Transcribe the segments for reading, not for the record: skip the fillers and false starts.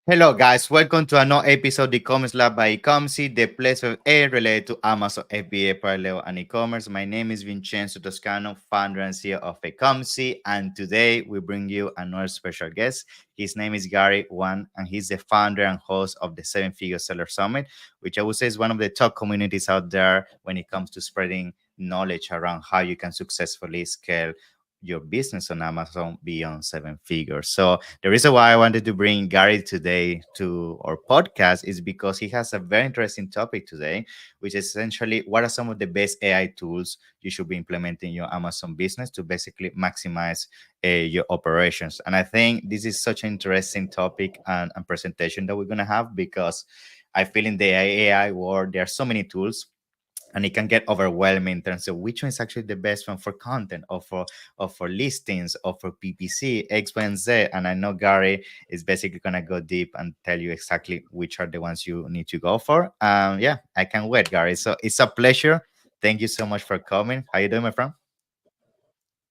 Hello, guys. Welcome to another episode of the e-commerce lab by Ecomcy, the place of AI related to Amazon FBA parallel and e-commerce. My name is Vincenzo Toscano, founder and CEO of Ecomcy, and today we bring you another special guest. His name is Gary Huang, and he's the founder and host of the Seven Figure Seller Summit, which I would say is one of the top communities out there when it comes to spreading knowledge around how you can successfully scale your business on Amazon beyond seven figures. So the reason why I wanted to bring Gary today to our podcast is because he has a very interesting topic today, which is essentially what are some of the best AI tools you should be implementing in your Amazon business to basically maximize your operations. And I think this is such an interesting topic and presentation that we're going to have because I feel in the AI world, there are so many tools and it can get overwhelming in terms of which one is actually the best one for content or for listings or for PPC, X, Y, and Z. And I know Gary is basically gonna go deep and tell you exactly which are the ones you need to go for. Yeah, I can't wait, Gary. So it's a pleasure. Thank you so much for coming. How you doing, my friend?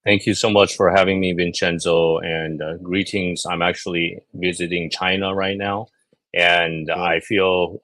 Thank you so much for having me, Vincenzo, and greetings. I'm actually visiting China right now, and Cool. I feel,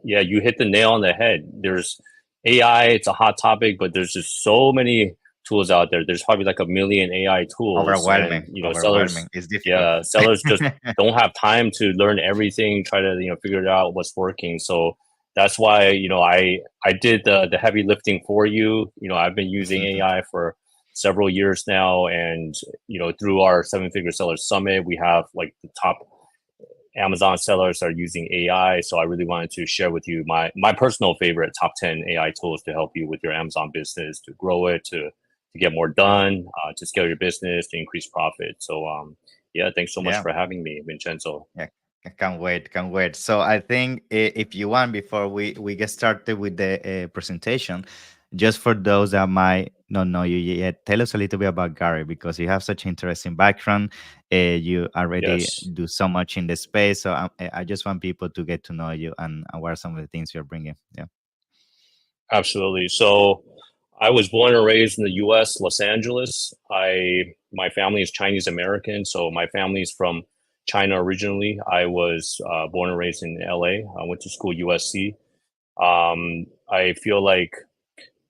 yeah, you hit the nail on the head. There's AI, it's a hot topic, but there's just so many tools out there. There's probably like a million AI tools, and Overwhelming. Overwhelming. It's difficult. yeah, sellers just don't have time to learn everything, try to figure it out what's working. So that's why I did the heavy lifting for you. I've been using AI for several years now, and through our Seven Figure Sellers Summit, we have like the top Amazon sellers are using AI. So I really wanted to share with you my personal favorite top 10 AI tools to help you with your Amazon business, to grow it, to get more done, to scale your business, to increase profit. So yeah, thanks so much Yeah. for having me, Vincenzo. Yeah, I can't wait, can't wait. So I think if you want, before we get started with the presentation, just for those that might not know you yet, tell us a little bit about Gary because you have such interesting background. You already Yes, do so much in the space, so I just want people to get to know you and what are some of the things you're bringing. Yeah. absolutely. So I was born and raised in the US, Los Angeles. My family is Chinese American, so my family is from China originally. I was born and raised in LA. I went to school USC. I feel like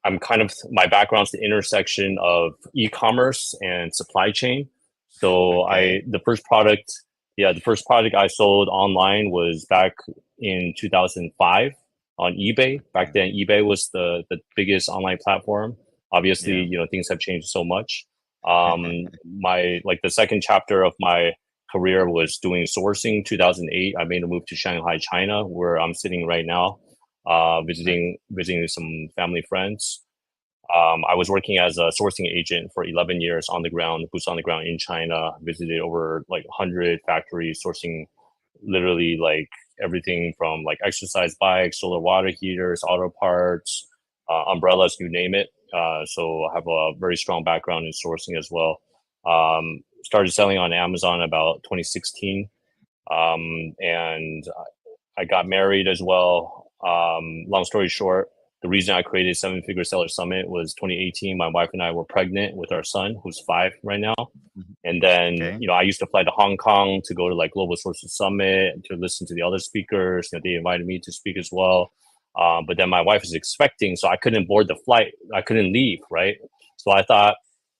I'm kind of my background's the intersection of e-commerce and supply chain. So Okay. the first product I sold online was back in 2005 on eBay. Back Okay. then, eBay was the biggest online platform. Obviously, Yeah. things have changed so much. My like the second chapter of my career was doing sourcing. 2008, I made a move to Shanghai, China, where I'm sitting right now, Nice. visiting some family friends. I was working as a sourcing agent for 11 years on the ground, boots on the ground in China. Visited over like 100 factories, sourcing literally like everything from like exercise bikes, solar water heaters, auto parts, umbrellas, you name it. So I have a very strong background in sourcing as well. Started selling on Amazon about 2016, and I got married as well. Long story short, the reason I created Seven Figure Seller Summit was 2018. My wife and I were pregnant with our son, who's 5 right now. Mhm. And then, Okay. I used to fly to Hong Kong to go to like Global Sources Summit to listen to the other speakers. They invited me to speak as well. But then my wife was expecting, so I couldn't board the flight. I couldn't leave, right? So I thought,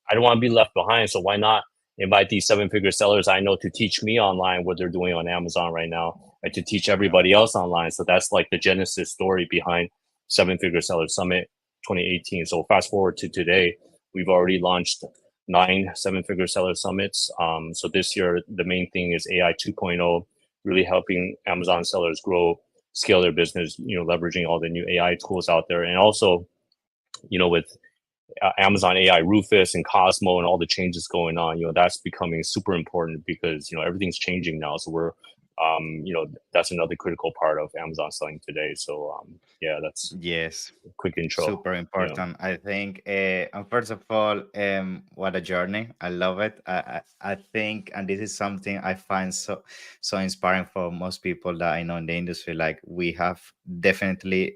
I don't want to be left behind. So why not invite these seven figure sellers I know to teach me online what they're doing on Amazon right now and to teach Yeah. everybody else online. So that's like the genesis story behind Seven Figure Seller Summit 2018. So fast forward to today, we've already launched 9 7 figure seller summits. So this year, the main thing is AI 2.0, really helping Amazon sellers grow, scale their business, leveraging all the new AI tools out there. And also, with Amazon AI Rufus and Cosmo and all the changes going on, that's becoming super important because, everything's changing now. So that's another critical part of Amazon selling today. So, yeah, that's Yes. a quick intro. Super You know, important, I think. And first of all, what a journey! I love it. I think, and this is something I find so inspiring for most people that I know in the industry. Like we have definitely,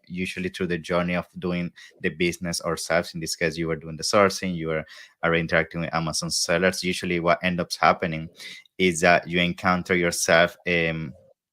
usually through the journey of doing the business ourselves. In this case, you were doing the sourcing, you were are interacting with Amazon sellers. Usually, what ends up happening is that you encounter yourself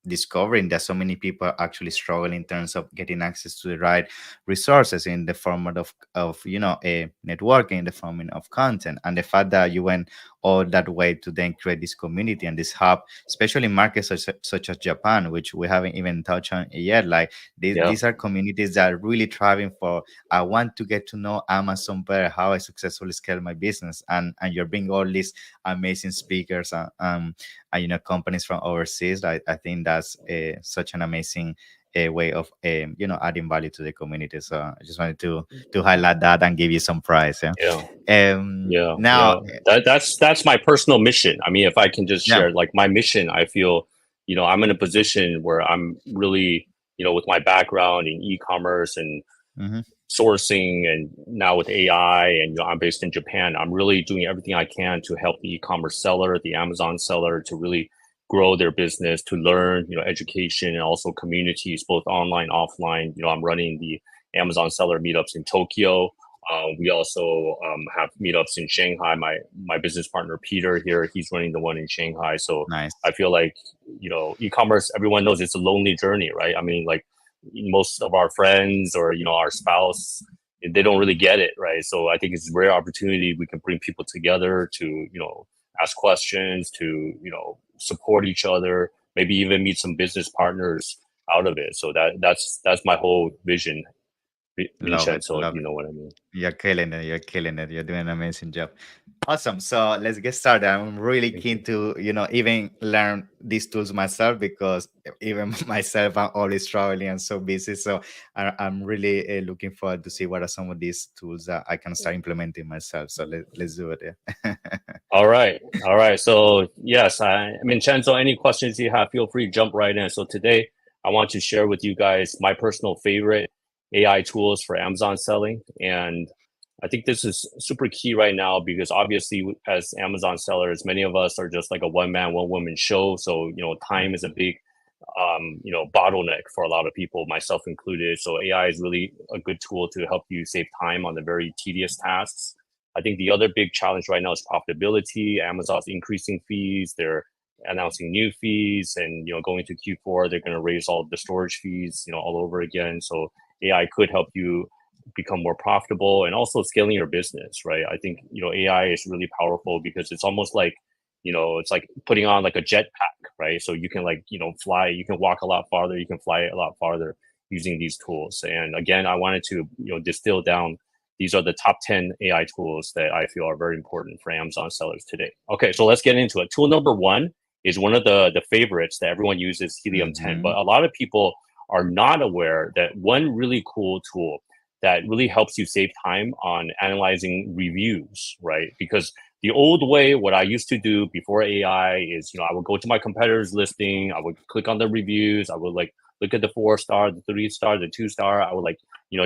discovering that so many people are actually struggling in terms of getting access to the right resources in the format of a networking, in the format of content, and the fact that you went all that way to then create this community and this hub, especially in markets such as Japan, which we haven't even touched on yet. Like Yeah. these are communities that are really thriving for, I want to get to know Amazon better, how I successfully scale my business, and you're bringing all these amazing speakers and companies from overseas. I think that's such an amazing way of adding value to the community. So I just wanted to highlight that and give you some prize. Yeah. Yeah. Yeah, Now, yeah. That's my personal mission. I mean, if I can just yeah. share, like my mission, I feel, I'm in a position where I'm really, with my background in e-commerce and Hmm. sourcing, and now with AI, and I'm based in Japan. I'm really doing everything I can to help the e-commerce seller, the Amazon seller, to really grow their business, to learn, education, and also communities, both online, offline. I'm running the Amazon seller meetups in Tokyo. We also have meetups in Shanghai. My business partner Peter here, he's running the one in Shanghai. So Nice. I feel like e-commerce. Everyone knows it's a lonely journey, right? I mean, like most of our friends or our spouse, they don't really get it, right? So I think it's a rare opportunity. We can bring people together to ask questions, to support each other, maybe even meet some business partners out of it. So that's my whole vision, Love it. Vincenzo, if Love you it. know what I mean. You're killing it. You're killing it. You're doing an amazing job. Awesome. So let's get started. I'm really Thank keen you. to, even learn these tools myself, because even myself, I'm always traveling and so busy. So I'm really looking forward to see what are some of these tools that I can start implementing myself. So let's do it. Yeah. All right. All right. So yes, Vincenzo, any questions you have, feel free to jump right in. So today I want to share with you guys my personal favorite AI tools for Amazon selling. And I think this is super key right now because obviously as Amazon sellers, many of us are just like a one man, one woman show. So, time is a big, bottleneck for a lot of people, myself included. So AI is really a good tool to help you save time on the very tedious tasks. I think the other big challenge right now is profitability. Amazon's increasing fees. They're announcing new fees, and going to Q4, they're going to raise all the storage fees, all over again. So AI could help you become more profitable and also scaling your business, right? I think AI is really powerful because it's almost like it's like putting on like a jetpack, right? So you can like fly, you can walk a lot farther, you can fly a lot farther using these tools. And again, I wanted to distill down, these are the top 10 AI tools that I feel are very important for Amazon sellers today. Okay, so let's get into it. Tool number one is one of the favorites that everyone uses, Helium 10. Hmm. But a lot of people are not aware that one really cool tool that really helps you save time on analyzing reviews, right? Because the old way, what I used to do before AI is, I would go to my competitor's listing, I would click on the reviews, I would like look at the 4-star, the 3-star, the 2-star. I would like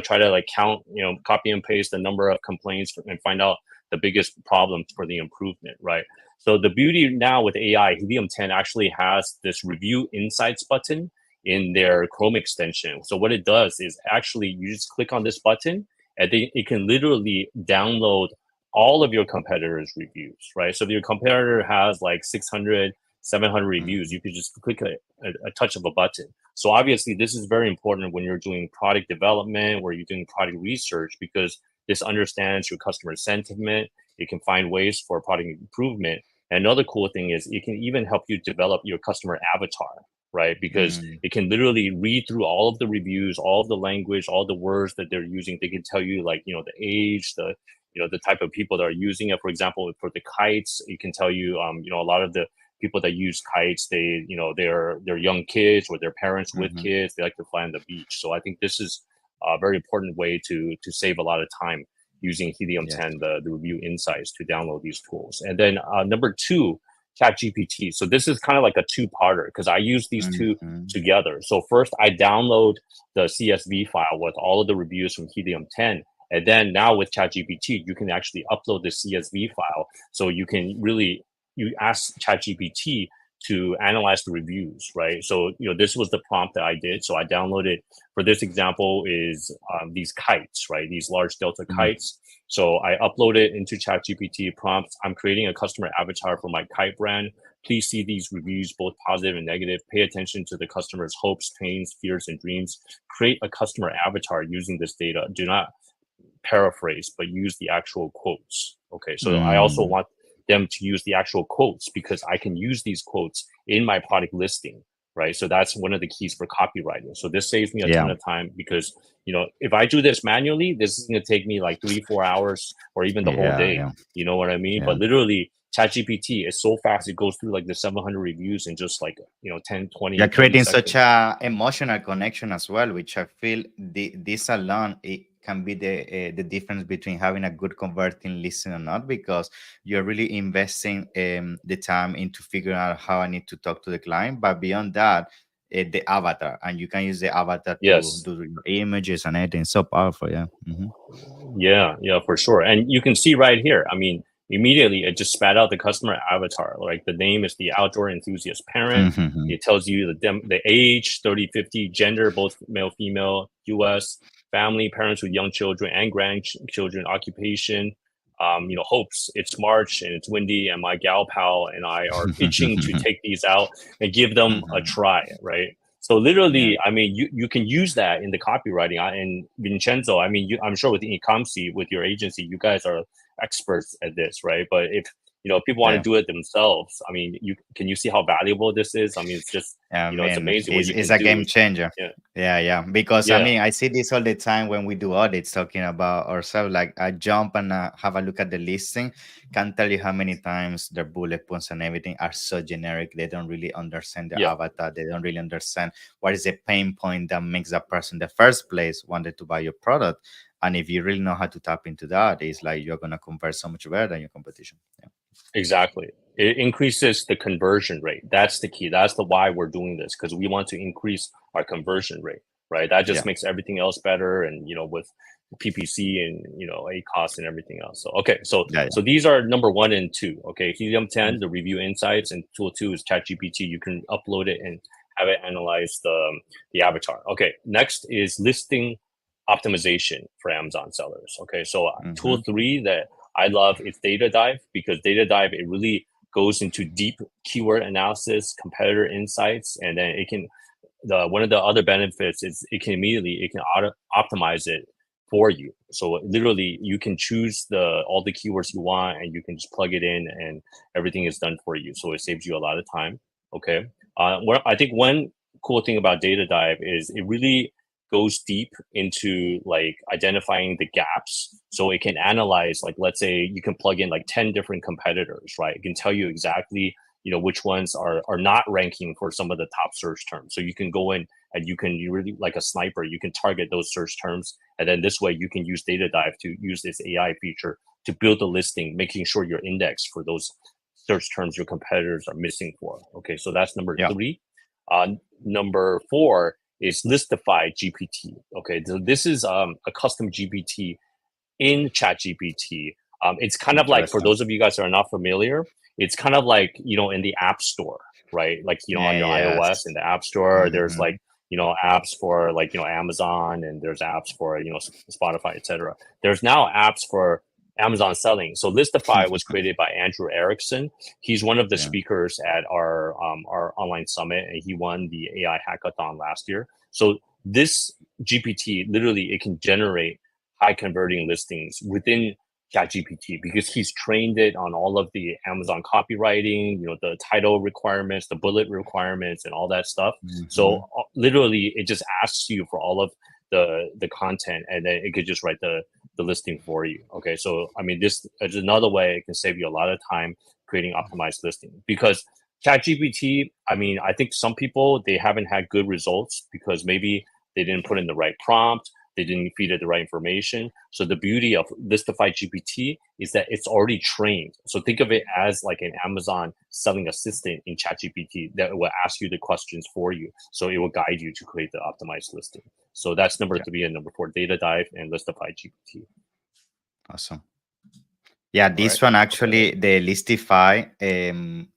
try to like count, copy and paste the number of complaints and find out the biggest problems for the improvement, right? So the beauty now with AI, Helium 10 actually has this review insights button in their Chrome extension. So what it does is actually you just click on this button and then it can literally download all of your competitors' reviews, right? So if your competitor has like 600, 700 reviews, you could just click a touch of a button. So obviously, this is very important when you're doing product development, where you're doing product research, because this understands your customer sentiment. It can find ways for product improvement. And another cool thing is it can even help you develop your customer avatar, right? Because Mm. it can literally read through all of the reviews, all of the language, all the words that they're using. They can tell you like, the age, the type of people that are using it. For example, for the kites, it can tell you, a lot of the people that use kites, they're young kids or their parents with Hmm. kids. They like to fly on the beach. So I think this is a very important way to save a lot of time using Helium Yes. 10, the review insights, to download these tools. And then number two, ChatGPT. So this is kind of like a two-parter because I use these two Hmm. together. So first, I download the CSV file with all of the reviews from Helium 10. And then now with ChatGPT, you can actually upload the CSV file. So you can really, you ask ChatGPT to analyze the reviews, right? So, this was the prompt that I did. So I downloaded, for this example, is these kites, right? These large Delta Hmm. kites. So I uploaded into ChatGPT prompts. I'm creating a customer avatar for my kite brand. Please see these reviews, both positive and negative. Pay attention to the customer's hopes, pains, fears, and dreams. Create a customer avatar using this data. Do not paraphrase, but use the actual quotes. Okay, so I also Mm, want them to use the actual quotes because I can use these quotes in my product listing, right? So that's one of the keys for copywriting. So this saves me a ton yeah, of time because, if I do this manually, this is going to take me like 3 4 hours or even the whole yeah, day. yeah, You know what I mean? yeah. But literally, ChatGPT is so fast; it goes through like the 700 reviews in just like 10, You're 20, 30 creating such seconds. a emotional connection as well, which I feel this alone it can be the difference between having a good converting listen or not, because you're really investing the time into figuring out how I need to talk to the client. But beyond that, the avatar, and you can use the avatar to Yes. do your images and everything. So powerful, yeah. Yeah, yeah, for sure. And you can see right here, I mean, immediately it just spat out the customer avatar. Like the name is the outdoor enthusiast parent. Hmm. It tells you the age, 30, 50, gender, both male, female, US, family, parents with young children and grandchildren, occupation, hopes. It's March and it's windy, and my gal pal and I are itching to take these out and give them a try, right? So Yeah. literally, I mean, you can use that in the copywriting. And Vincenzo, I mean, I'm sure with Ecomcy, with your agency, you guys are experts at this, right? But if people want to Yeah. do it themselves, I mean, you see how valuable this is? I mean, it's just I it's mean, amazing what you it's can a do. game changer. Yeah, Yeah, yeah. Because I yeah, mean, I see this all the time when we do audits talking about ourselves. Like, I jump and have a look at the listing. Can't tell you how many times their bullet points and everything are so generic. They don't really understand the yeah. avatar. They don't really understand what is the pain point that makes that person in the first place wanted to buy your product. And if you really know how to tap into that, it's like you're gonna convert so much better than your competition. Yeah. Exactly. It increases the conversion rate. That's the key. That's the why we're doing this, because we want to increase our conversion rate, right? That just Yeah. makes everything else better, and with PPC and A cost and everything else. So okay, so Yeah. so these are number one and two. Okay, Helium Yeah. 10, the review insights, and tool two is ChatGPT. You can upload it and have it analyze the avatar. Okay, next is listing optimization for Amazon sellers. Okay, so tool Mm-hmm. three that I love is Data Dive, because Data Dive, it really goes into deep keyword analysis, competitor insights, and then it can the one of the other benefits is it can optimize it for you. So literally you can choose the all the keywords you want, and you can just plug it in and everything is done for you. So it saves you a lot of time. Okay. What I think one cool thing about Data Dive is it really goes deep into like identifying the gaps, so it can analyze, like, let's say you can plug in like 10 different competitors, right? It can tell you exactly which ones are not ranking for some of the top search terms. So you can go in and you really, like a sniper, you can target those search terms, and then this way you can use Data Dive to use this AI feature to build a listing, making sure you're indexed for those search terms your competitors are missing for. Okay, so that's number Yeah. three. uh, Number four is Listify GPT. Okay, so this is a custom GPT in ChatGPT. It's kind of like, for Interesting. those of you guys that are not familiar, it's kind of like in the App Store, right? Like on Yeah. your iOS in Yes. the App Store, there's Hmm. like apps for like Amazon, and there's apps for Spotify, etc. There's now apps for Amazon selling. So Listify was created by Andrew Erickson. He's one of the Yeah. speakers at our online summit, and he won the AI hackathon last year. So this GPT, literally, it can generate high converting listings within ChatGPT, because he's trained it on all of the Amazon copywriting, the title requirements, the bullet requirements, and all that stuff. So Hmm. literally, it just asks you for all of the content, and then it could just write the listing for you. Okay, so I mean, this is another way it can save you a lot of time creating optimized listing, because ChatGPT, I mean, I think some people, they haven't had good results because maybe they didn't put in the right prompt, they didn't feed it the right information. So the beauty of Listify GPT is that it's already trained. So think of it as like an Amazon selling assistant in ChatGPT that will ask you the questions for you. So it will guide you to create the optimized listing. So that's number Yeah. three and number four: Data Dive and Listify GPT. Awesome. Yeah, All this right. one actually, the Listify,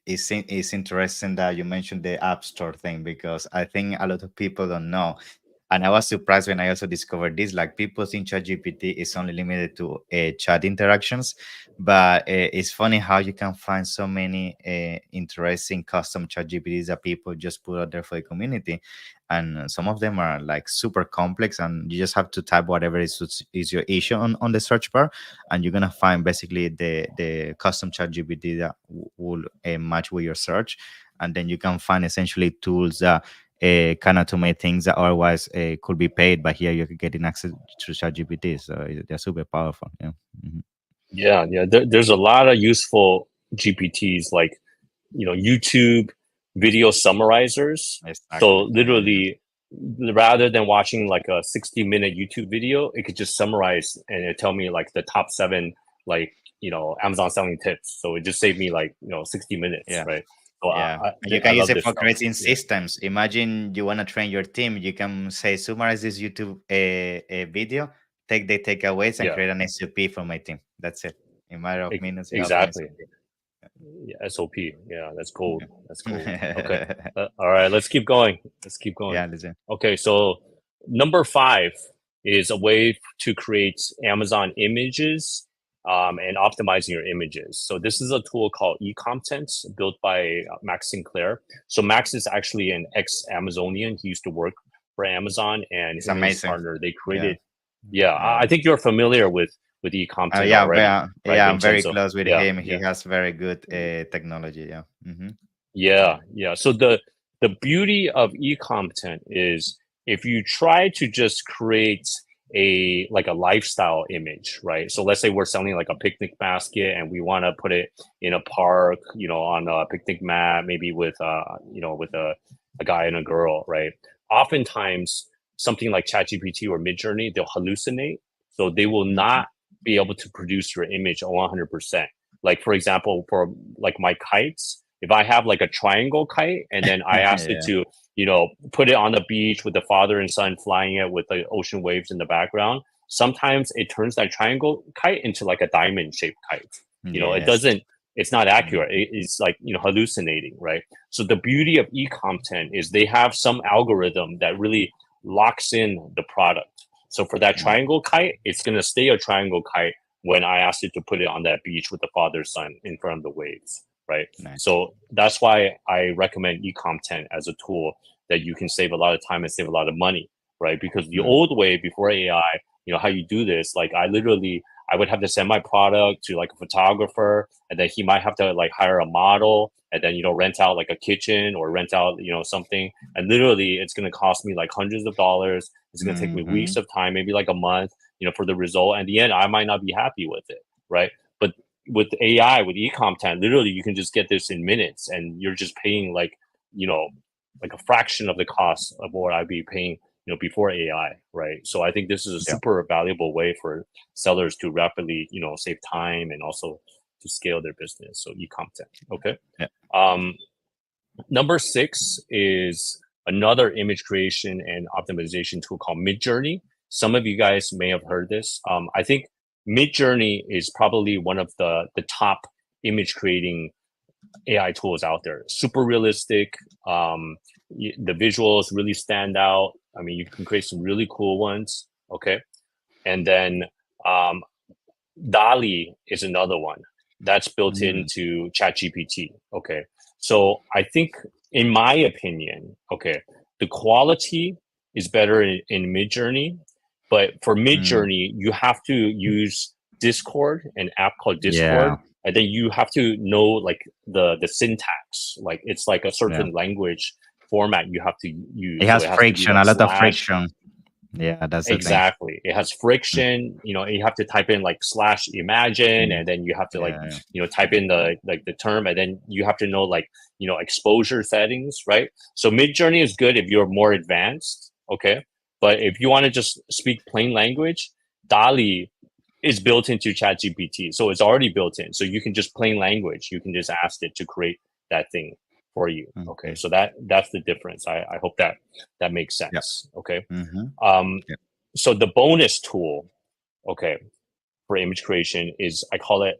is interesting that you mentioned the App Store thing, because I think a lot of people don't know. And I was surprised when I also discovered this. Like people think ChatGPT is only limited to chat interactions, but it's funny how you can find so many interesting custom ChatGPTs that people just put out there for the community, and some of them are like super complex, and you just have to type whatever is your issue on the search bar, and you're gonna find basically the custom ChatGPT that will match with your search, and then you can find essentially tools that kind of automate things that otherwise could be paid, but here you're getting access to ChatGPT, so they're super powerful. Yeah. Hmm. Yeah. There's a lot of useful GPTs like YouTube video summarizers. So Exactly. Yeah, yeah, literally, rather than watching like a 60-minute YouTube video, it could just summarize and it tell me like the top seven like Amazon selling tips. So it just saved me like 60 minutes, yeah. right? So Yeah, and you I can use love it this for stuff. creating Yeah, systems. Imagine you want to train your team. You can say, summarize this YouTube a video, take the takeaways, and yeah, create an SOP for my team. That's it. In a matter of minutes, you have an exactly. SOP. Yeah, SOP. Yeah, that's gold. That's gold. Okay. Yeah. All right, let's keep going. Let's keep going. Yeah, listen. Okay, so number five is a way to create Amazon images and optimizing your images. So this is a tool called Econtent built by Max Sinclair. So Max is actually an ex-Amazonian. He used to work for Amazon, and It's him and his amazing. partner they Yeah. created. Yeah, I Yeah. think you're familiar with Econtent Yeah, already, right, I'm very Vincenzo? close with Yeah, him. He yeah. has very good technology. Yeah. Hmm. Yeah. So the beauty of e-content is if you try to just create a like a lifestyle image, right? So let's say we're selling like a picnic basket and we want to put it in a park, on a picnic mat, maybe with with a guy and a girl, right? Oftentimes something like ChatGPT or Midjourney, they'll hallucinate. So they will Hmm. not be able to produce your image 100%. Like for example, for like my kites, if I have like a triangle kite and then I asked it Yeah. to, put it on the beach with the father and son flying it with the ocean waves in the background, sometimes it turns that triangle kite into like a diamond shaped kite. It Yes. doesn't, it's not Mhm. accurate. It's like, hallucinating, right? So the beauty of e-content is they have some algorithm that really locks in the product. So for that Mm. triangle kite, it's going to stay a triangle kite when I asked it to put it on that beach with the father son in front of the waves, right? Nice. So that's why I recommend e-content as a tool that you can save a lot of time and save a lot of money, right? Because the Mm. old way before AI, how you do this, like I would have to send my product to like a photographer, and then he might have to like hire a model, and then rent out like a kitchen or rent out something, and literally it's going to cost me like hundreds of dollars. It's going to take me weeks Mhm. of time, maybe like a month, for the result. And in the end, I might not be happy with it, right? But with AI, with e-content, literally you can just get this in minutes, and you're just paying you know, like a fraction of the cost of what I'd be paying, before AI, right? So I think this is a Yeah. super valuable way for sellers to rapidly, save time and also to scale their business. So e-content, okay. Yeah. Um, Number six is another image creation and optimization tool called Midjourney. Some of you guys may have heard this. I think Midjourney is probably one of the top image creating AI tools out there. Super realistic. The visuals really stand out. I mean, you can create some really cool ones. Okay, and then um, DALI is another one that's built Mm. into ChatGPT. Okay. So I think, in my opinion, okay, the quality is better in Midjourney, but for Mm. Midjourney, you have to use Discord, an app called Yeah. Discord, and then you have to know like the syntax. Like it's like a Yeah. certain language format you have to It use. So has it has to be friction, like a lot of slash. friction. Yeah, that's the thing. Exactly. It has Mm. friction. You have to type in like slash imagine, Mm. and then you have to like, Yeah. type in the term, and then you have to know like, exposure settings, right? So Midjourney is good if you're more advanced, okay? But if you want to just speak plain language, DALI is built into ChatGPT. So it's already built in. So you can just plain language, you can just ask it to create that thing for you. Okay. Mhm. So that's the difference. I hope that makes Yeah. sense. Okay. Hmm. Um, Yeah. so the bonus tool, okay, for image creation is I call it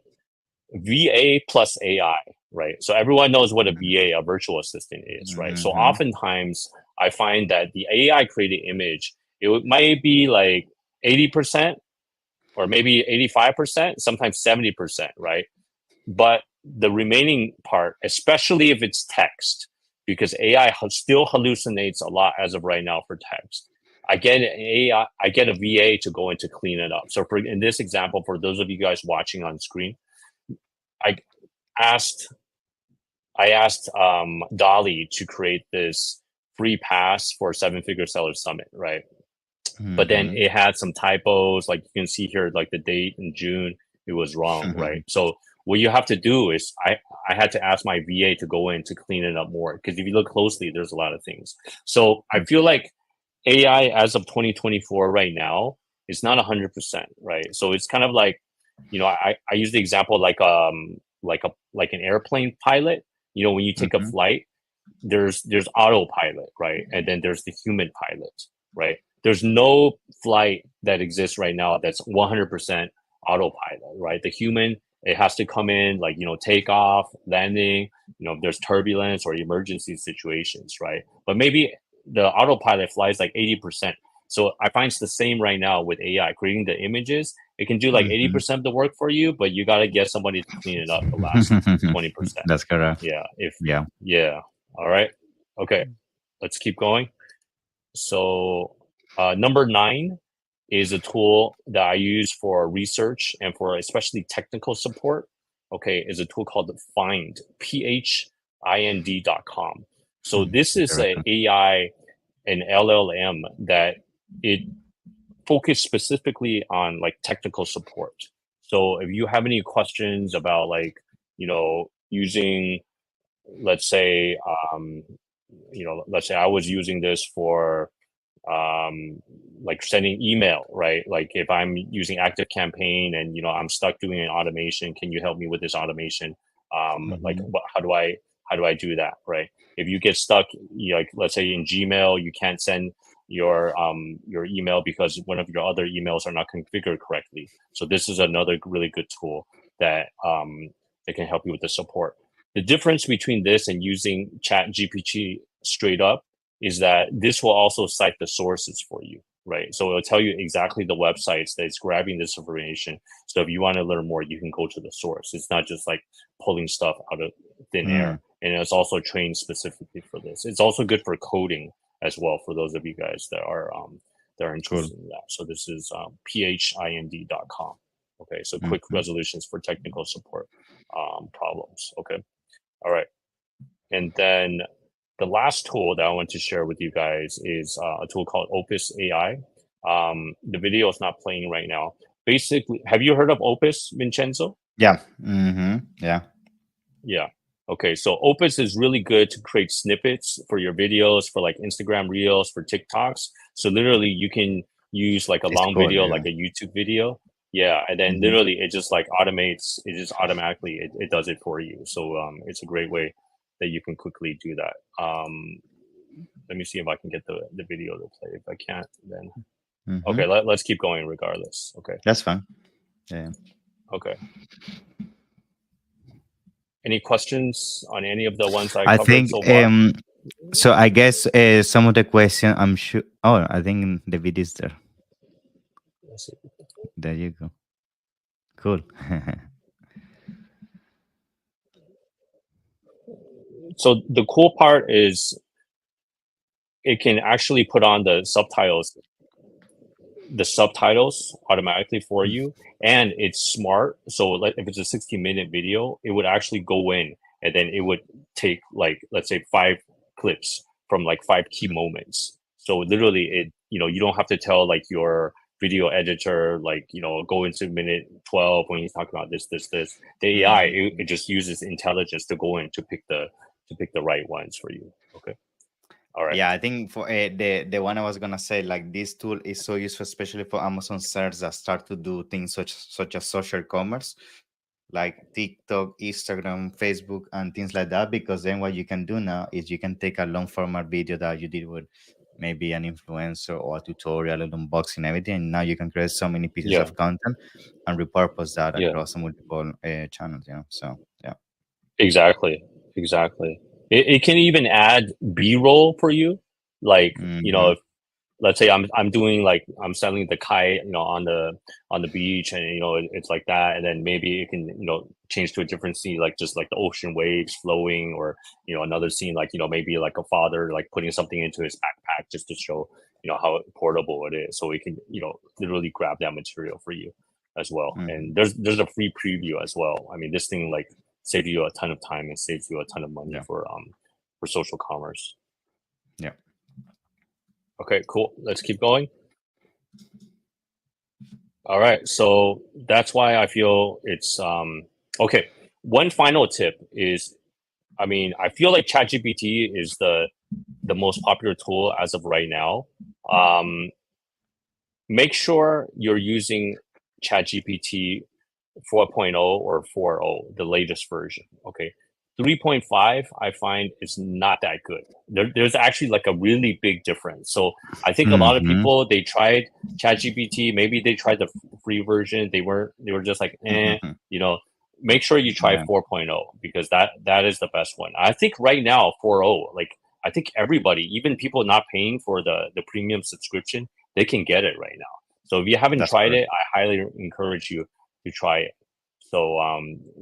VA plus AI, right? So everyone knows what a VA, a virtual assistant, is, right? So Hmm. oftentimes I find that the AI created image it might be like 80% or maybe 85%, sometimes 70%, right? But the remaining part, especially if it's text, because AI still hallucinates a lot as of right now for text. I get a VA to go in to clean it up. So for in this example, for those of you guys watching on screen, I asked I asked Dolly to create this free pass for Seven Figure Seller Summit, right? But then Mm-hmm. it had some typos, like you can see here, like the date in June, it was wrong, right? So what you have to do is I had to ask my VA to go in to clean it up more because if you look closely, there's a lot of things. So I feel like AI as of 2024 right now is not 100%, right? So it's kind of like, I use the example like an airplane pilot. When you take a Mm-hmm. flight, there's autopilot, right? And then there's the human pilot, right? There's no flight that exists right now that's 100% autopilot, right? The human, it has to come in like, take off, landing, if there's turbulence or emergency situations, right? But maybe the autopilot flies like 80%. So I find it's the same right now with AI creating the images. It can do like Mm-hmm. 80% of the work for you, but you got to get somebody to clean it up the last 20%. That's correct. Yeah. If, Yeah. yeah. All right. Okay. Let's keep going. So, number 9 is a tool that I use for research and for especially technical support. Okay, is a tool called Find, PHIND.com. So this is a Correct. AI and LLM that it focus specifically on like technical support. So if you have any questions about like, using, let's say, let's say I was using this for like sending email, right? Like if I'm using Active Campaign and I'm stuck doing an automation, can you help me with this automation? Like Mm-hmm. how do I do that, right? If you get stuck, like let's say in Gmail, you can't send your email because one of your other emails are not configured correctly. So this is another really good tool that can help you with the support. The difference between this and using Chat GPT straight up is that this will also cite the sources for you, right? So it'll tell you exactly the websites that it's grabbing this information. So if you want to learn more, you can go to the source. It's not just like pulling stuff out of thin air. Mm, And it's also trained specifically for this. It's also good for coding as well for those of you guys that are cool. interested in that. So this is PHIND.com. Okay, so quick Mm-hmm. resolutions for technical support problems. Okay, all right. And then the last tool that I want to share with you guys is a tool called Opus AI. The video is not playing right now. Basically, have you heard of Opus, Vincenzo? Yeah. Mm-hmm. Yeah. Yeah. Okay, so Opus is really good to create snippets for your videos, for like Instagram Reels, for TikToks. So literally, you can use like a It's long cool. video, Yeah. like a YouTube video. Yeah, and then Mm-hmm. literally it just like automates, it just automatically it does it for you. So it's a great way that you can quickly do that. Let me see if I can get the video to play. If I can't, then Mm-hmm. okay, let's keep going regardless. Okay, That's fun. Yeah. okay. Any questions on any of the ones I I covered think so far? so I guess some of the question I'm sure I think the video is there. Let's see. There you go. Cool. So the cool part is it can actually put on the subtitles automatically for you, and it's smart. So like if it's a 60-minute video, it would actually go in and then it would take like let's say 5 clips from like 5 key moments. So literally you don't have to tell like your video editor like go into minute 12 when you talk about this. The AI Mhm. it just uses intelligence to go in to pick the right ones for you. Okay, all right. Yeah, I think for the one I was gonna say, like this tool is so useful, especially for Amazon sellers that start to do things such as social commerce, like TikTok, Instagram, Facebook, and things like that. Because then what you can do now is you can take a long format video that you did with maybe an influencer or a tutorial, an unboxing, everything, and now you can create so many pieces Yeah, of content and repurpose that yeah. across multiple channels. So yeah. Exactly. Exactly. It can even add B-roll for you. Like, Hmm. let's say I'm doing like I'm selling the kite, on the beach, and it's like that, and then maybe it can change to a different scene, like just like the ocean waves flowing, or another scene like maybe like a father like putting something into his backpack just to show how portable it is, so we can literally grab that material for you as well. Mhm. And there's a free preview as well. I mean, this thing like saves you a ton of time and saves you a ton of money Yeah, for social commerce. yeah. Okay, cool. Let's keep going. All right. So that's why I feel it's okay. One final tip is, I mean, I feel like ChatGPT is the most popular tool as of right now. Um, Make sure you're using ChatGPT 4.0 or 4.0, the latest version. Okay. 3.5, I find is not that good. There's actually like a really big difference. So I think a lot of Hmm. people, they tried ChatGPT, maybe they tried the free version. They were just like, you know, make sure you try Yeah, 4.0 because that is the best one. I think right now 4.0, like I think everybody, even people not paying for the premium subscription, they can get it right now. So if you haven't that's tried correct. it, I highly encourage you to try it. So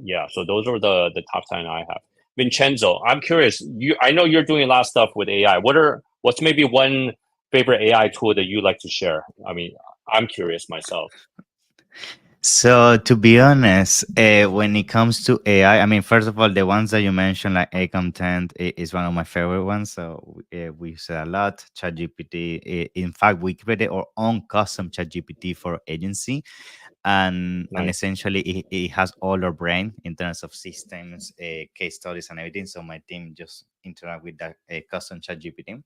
yeah, so those are the top 10 I have. Vincenzo, I'm curious. I know you're doing a lot of stuff with AI. What's maybe one favorite AI tool that you like to share? I mean, I'm curious myself. So to be honest, when it comes to AI, I mean, first of all, the ones that you mentioned, like Ecomtent, is one of my favorite ones. So we use it a lot. ChatGPT. In fact, we created our own custom ChatGPT for agency, and Nice. essentially it has all our brain in terms of systems, case studies, and everything. So my team just interact with that custom ChatGPT.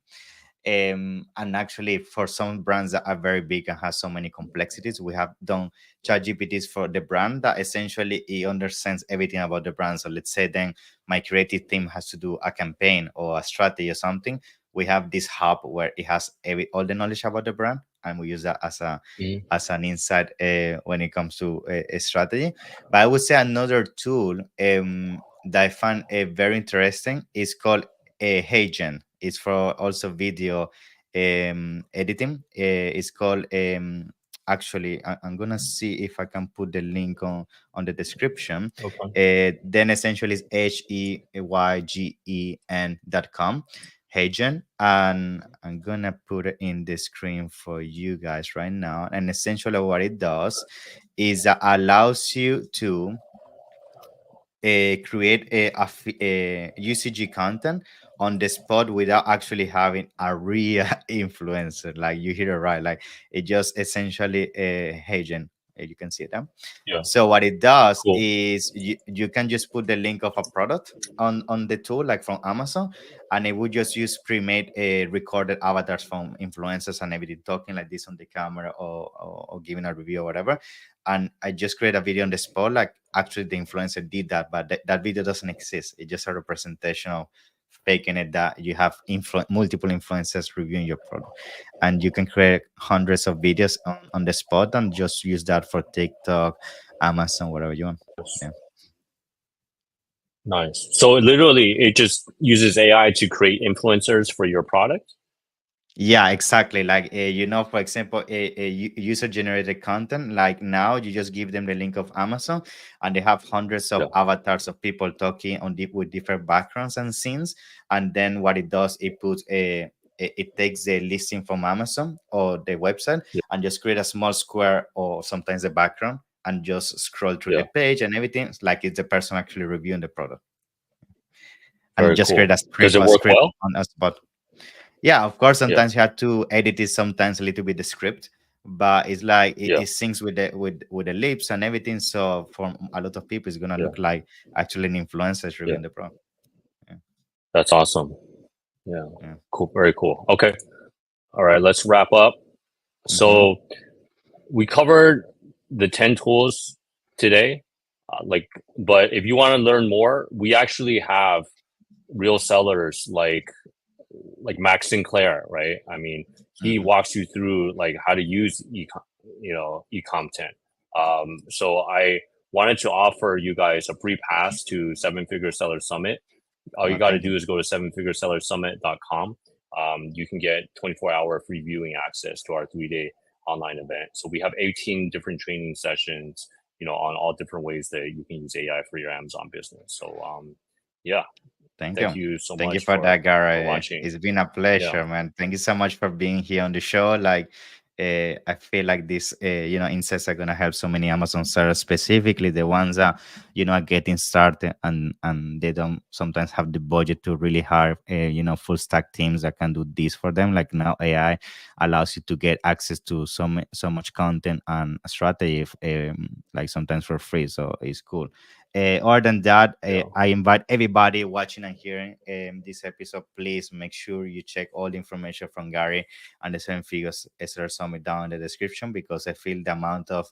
And actually, for some brands that are very big and has so many complexities, we have done chat gpts for the brand that essentially it understands everything about the brand. So let's say then my creative team has to do a campaign or a strategy or something. We have this hub where it has all the knowledge about the brand, and we use that Mhm. as an insight when it comes to a strategy. But I would say another tool that I find very interesting is called Hagen. It's for also video editing. It's called actually I'm gonna see if I can put the link on the description. Okay. Then essentially it's HEYGEN.com. Hagen, and I'm gonna put it in the screen for you guys right now. And essentially what it does is allows you to create a UCG content on the spot without actually having a real influencer. Like you hear it right. Like it just essentially a agent. You can see it. Yeah. So what it does Cool. is you can just put the link of a product on the tool, like from Amazon, and it would just use pre-made recorded avatars from influencers and everything, talking like this on the camera, or giving a review or whatever. And I just create a video on the spot, like actually the influencer did that, but that video doesn't exist. It's just a representation of faking it that you have multiple influencers reviewing your product, and you can create hundreds of videos on the spot and just use that for TikTok, Amazon, whatever you want. Yeah. Nice. So literally, it just uses AI to create influencers for your product. Yeah, exactly. Like, for example, a user generated content. Like now, you just give them the link of Amazon, and they have hundreds of Yeah. avatars of people talking on deep with different backgrounds and scenes. And then what it does, it puts it takes the listing from Amazon or the website Yeah. and just create a small square or sometimes the background and just scroll through Yeah. the page and everything. It's like it's the person actually reviewing the product, and Very just create cool. Does it a work script well? on a spot. Yeah, of course. Yeah. Sometimes you have to edit it. Sometimes a little bit the script, but it's like it Yeah. syncs with the lips and everything. So for a lot of people, it's gonna Yeah. look like actually an influencer is Yeah. reviewing the pro. Yeah, That's awesome. Yeah. yeah. Cool. Very cool. Okay. All right. Let's wrap up. Mm-hmm. So we covered the 10 tools today. Like, but if you want to learn more, we actually have real sellers like Max Sinclair, right? I mean, he Mm-hmm. walks you through like how to use e-content. So I wanted to offer you guys a free pass to Seven Figure Seller Summit. All you got to Thank you. do is go to sevenfiguresellersummit.com. you can get 24-hour free viewing access to our 3-day online event. So we have 18 different training sessions, on all different ways that you can use AI for your Amazon business. So yeah, Thank thank you. you so Thank you much for that, for Gary. watching. It's been a Yeah, pleasure, man. Thank you so much for being here on the show. Like, I feel like this, insights are gonna help so many Amazon sellers, specifically the ones that are getting started and they don't sometimes have the budget to really hire, full stack teams that can do this for them. Like now, AI allows you to get access to so much content and strategy, like sometimes for free. So it's cool. Other than that, yeah, I invite everybody watching and hearing this episode. Please make sure you check all the information from Gary and the Seven Figures SR Summit down in the description, because I feel the amount of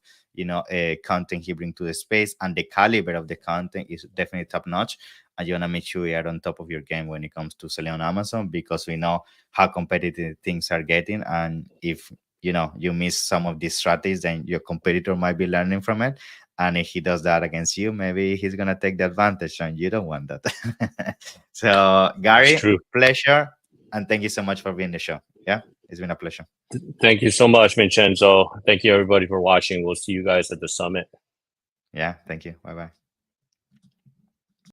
content he brings to the space and the caliber of the content is definitely top notch. And you wanna make sure you are on top of your game when it comes to selling on Amazon, because we know how competitive things are getting, and if you miss some of these strategies, then your competitor might be learning from it, and if he does that against you, maybe he's gonna take the advantage, and you don't want that. So, it's Gary, true. pleasure, and thank you so much for being the show. Yeah, it's been a pleasure. Thank you so much, Vincenzo. Thank you everybody for watching. We'll see you guys at the summit. Yeah, thank you. Bye bye.